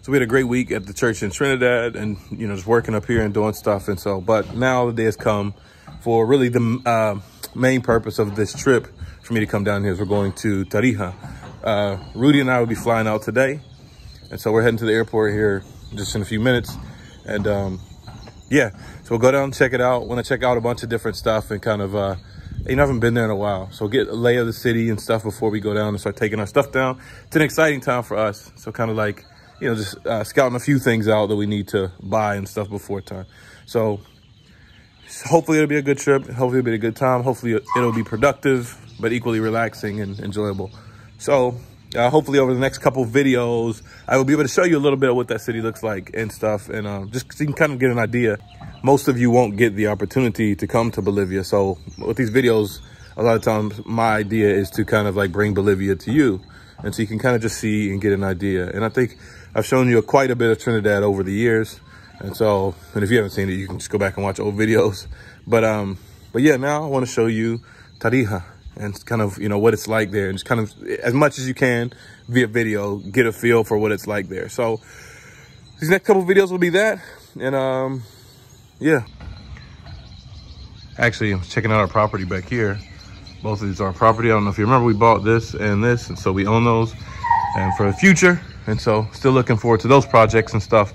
So we had a great week at the church in Trinidad and, you know, just working up here and doing stuff. And so, but now the day has come for really the main purpose of this trip for me to come down here is we're going to Tarija. Rudy and I will be flying out today. And so we're heading to the airport here just in a few minutes. And yeah, so we'll go down and check it out. Want to check out a bunch of different stuff and kind of, you know, I haven't been there in a while. So get a lay of the city and stuff before we go down and start taking our stuff down. It's an exciting time for us. So kind of like, you know, just scouting a few things out that we need to buy and stuff before time. So hopefully it'll be a good trip. Hopefully it'll be a good time. Hopefully it'll be productive, but equally relaxing and enjoyable. So hopefully over the next couple videos, I will be able to show you a little bit of what that city looks like and stuff. And just so you can kind of get an idea. Most of you won't get the opportunity to come to Bolivia. So with these videos, a lot of times my idea is to kind of like bring Bolivia to you. And so you can kind of just see and get an idea. And I think I've shown you quite a bit of Trinidad over the years. And so, and if you haven't seen it, you can just go back and watch old videos. But yeah, now I want to show you Tarija and kind of, you know, what it's like there, and just kind of as much as you can via video, get a feel for what it's like there. So these next couple videos will be that. And yeah. Actually, I'm checking out our property back here. Both of these are our property. I don't know if you remember, we bought this, and so we own those and for the future. And so still looking forward to those projects and stuff.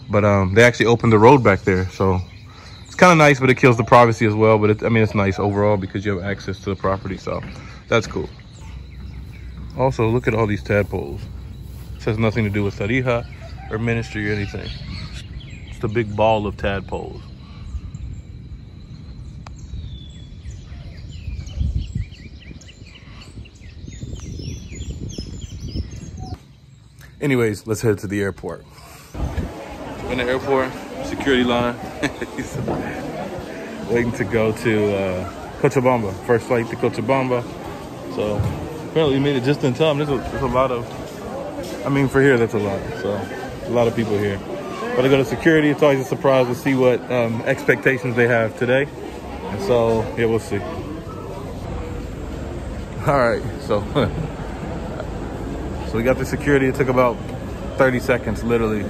But they actually opened the road back there. So it's kind of nice, but it kills the privacy as well. But I mean, it's nice overall because you have access to the property. So that's cool. Also, look at all these tadpoles. This has nothing to do with Tarija or ministry or anything. It's the big ball of tadpoles. Anyways, let's head to the airport. We're in the airport, security line. He's waiting to go to Cochabamba. First flight to Cochabamba. So apparently we made it just in time. There's a lot of, I mean, for here, that's a lot. So a lot of people here. But I go to security. It's always a surprise to see what expectations they have today. And so, yeah, we'll see. All right, so we got the security. It took about 30 seconds, literally.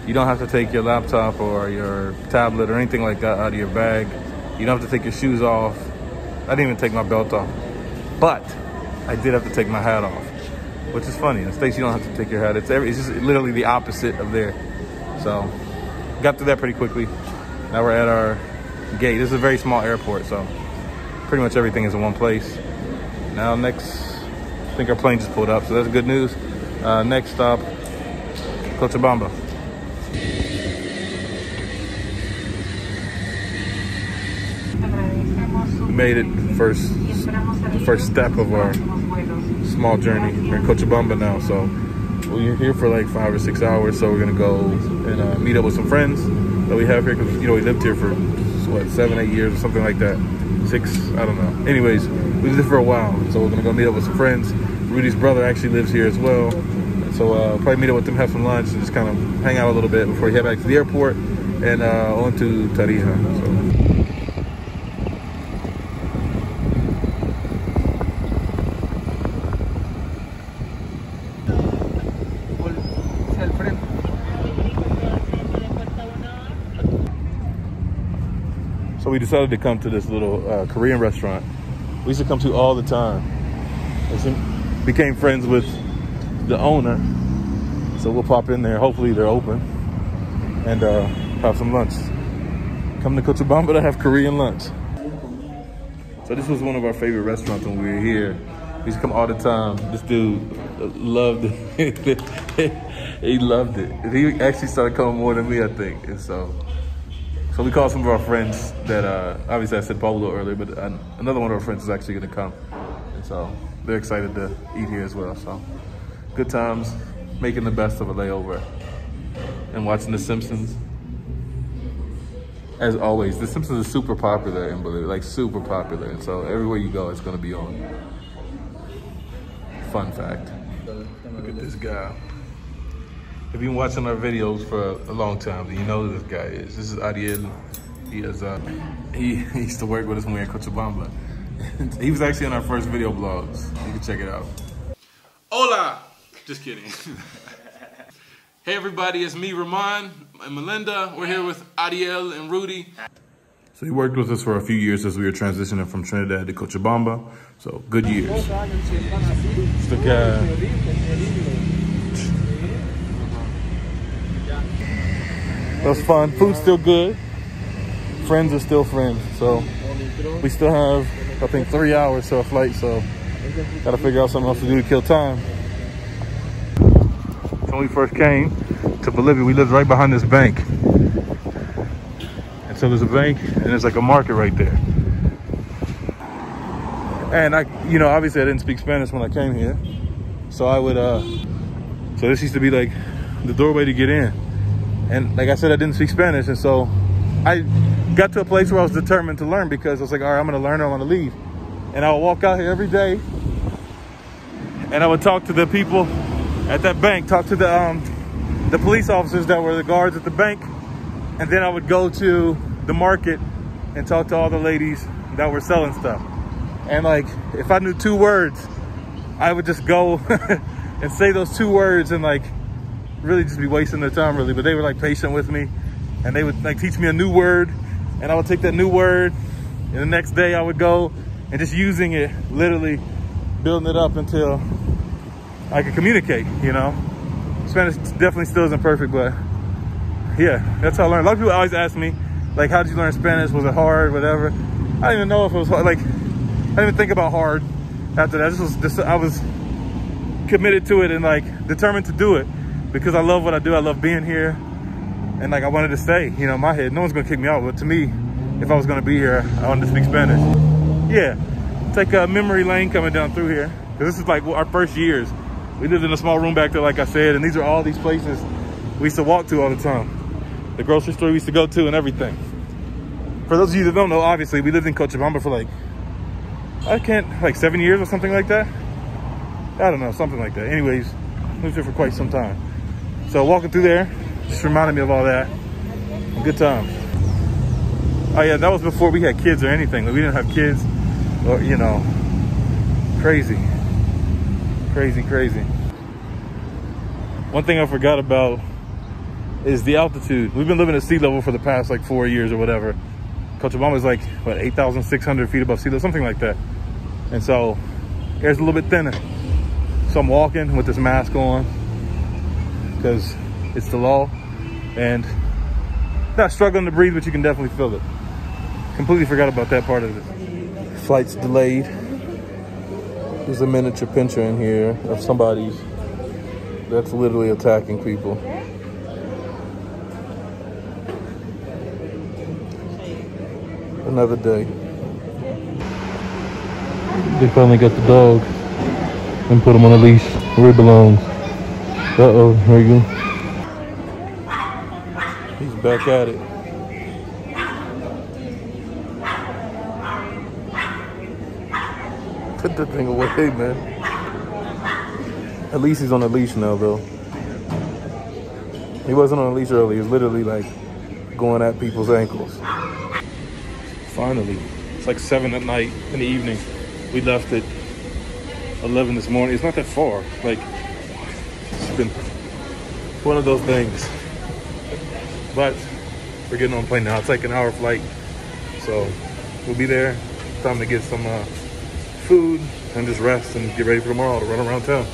You don't have to take your laptop or your tablet or anything like that out of your bag. You don't have to take your shoes off. I didn't even take my belt off. But I did have to take my hat off, which is funny. In the States, you don't have to take your hat. It's just literally the opposite of there. So got through that pretty quickly. Now we're at our gate. This is a very small airport, so pretty much everything is in one place. Now next, I think our plane just pulled up, so that's good news. Next stop, Cochabamba. We made it, the first step of our small journey. We're in Cochabamba now, so we're here for like 5 or 6 hours. So we're gonna go and meet up with some friends that we have here, because you know we lived here for what, 7, 8 years or something like that. 6, I don't know. Anyways, we lived here for a while, so we're gonna go meet up with some friends. Rudy's brother actually lives here as well. So probably meet up with them, have some lunch, and just kind of hang out a little bit before we head back to the airport and on to Tarija. So. So we decided to come to this little Korean restaurant we used to come to all the time. I became friends with the owner, so we'll pop in there. Hopefully they're open and have some lunch. Come to Cochabamba to have Korean lunch. So this was one of our favorite restaurants when we were here. We used to come all the time. This dude loved it. He loved it. He actually started coming more than me, I think. And so we called some of our friends that, obviously I said Pablo earlier, but another one of our friends is actually gonna come. And so they're excited to eat here as well. So good times, making the best of a layover and watching the Simpsons. As always, the Simpsons is super popular in Bolivia, like super popular. And so everywhere you go, it's gonna be on. Fun fact. Look at this guy. If you've been watching our videos for a long time, then you know who this guy is. This is Ariel. He used to work with us when we were in Cochabamba. He was actually on our first video blogs. You can check it out. Hola! Just kidding. Hey everybody, it's me, Ramon, and Melinda. We're here with Ariel and Rudy. So he worked with us for a few years as we were transitioning from Trinidad to Cochabamba. So good years. That was fun. Food's still good. Friends are still friends. So we still have, I think, 3 hours to a flight. So gotta figure out something else to do to kill time. So when we first came to Bolivia, we lived right behind this bank. And so there's a bank and there's like a market right there. And obviously I didn't speak Spanish when I came here. So I would, so this used to be like the doorway to get in. And like I said, I didn't speak Spanish. And so I got to a place where I was determined to learn, because I was like, all right, I'm gonna learn or I'm gonna leave. And I would walk out here every day and I would talk to the people at that bank, talk to the police officers that were the guards at the bank. And then I would go to the market and talk to all the ladies that were selling stuff. And like, if I knew 2 words, I would just go and say those 2 words and like really just be wasting their time really. But they were like patient with me, and they would like teach me a new word, and I would take that new word, and the next day I would go and just using it, literally building it up until I could communicate, you know. Spanish definitely still isn't perfect, but yeah, that's how I learned. A lot of people always ask me, like, how did you learn Spanish? Was it hard, whatever? I didn't even know if it was hard. Like, I didn't even think about hard after that. I was committed to it and like determined to do it, because I love what I do. I love being here. And like, I wanted to stay, you know, in my head. No one's gonna kick me out, but to me, if I was gonna be here, I wanted to speak Spanish. Yeah, it's like a memory lane coming down through here. Cause this is like our first years. We lived in a small room back there, like I said, and these are all these places we used to walk to all the time. The grocery store we used to go to and everything. For those of you that don't know, obviously, we lived in Cochabamba for like, like 7 years or something like that. I don't know, something like that. Anyways, lived here for quite some time. So walking through there just reminded me of all that. Good time. Oh yeah, that was before we had kids or anything. Like, we didn't have kids, or, you know, crazy. Crazy. One thing I forgot about is the altitude. We've been living at sea level for the past like 4 years or whatever. Cochabamba is like, what, 8,600 feet above sea level, something like that. And so air's a little bit thinner. So I'm walking with this mask on because it's the law, and not struggling to breathe, but you can definitely feel it. Completely forgot about that part of it. Flight's delayed. There's a miniature pincher in here of somebody that's literally attacking people. Another day. They finally got the dog and put him on a leash where it belongs. Uh-oh, here you go. He's back at it. Put that thing away, man. At least he's on a leash now, though. He wasn't on a leash earlier. He was literally like going at people's ankles. Finally, it's like 7 at night in the evening. We left at 11 this morning. It's not that far. Like, it's been one of those things. But we're getting on a plane now. It's like an hour flight. So we'll be there. Time to get some food and just rest and get ready for tomorrow to run around town.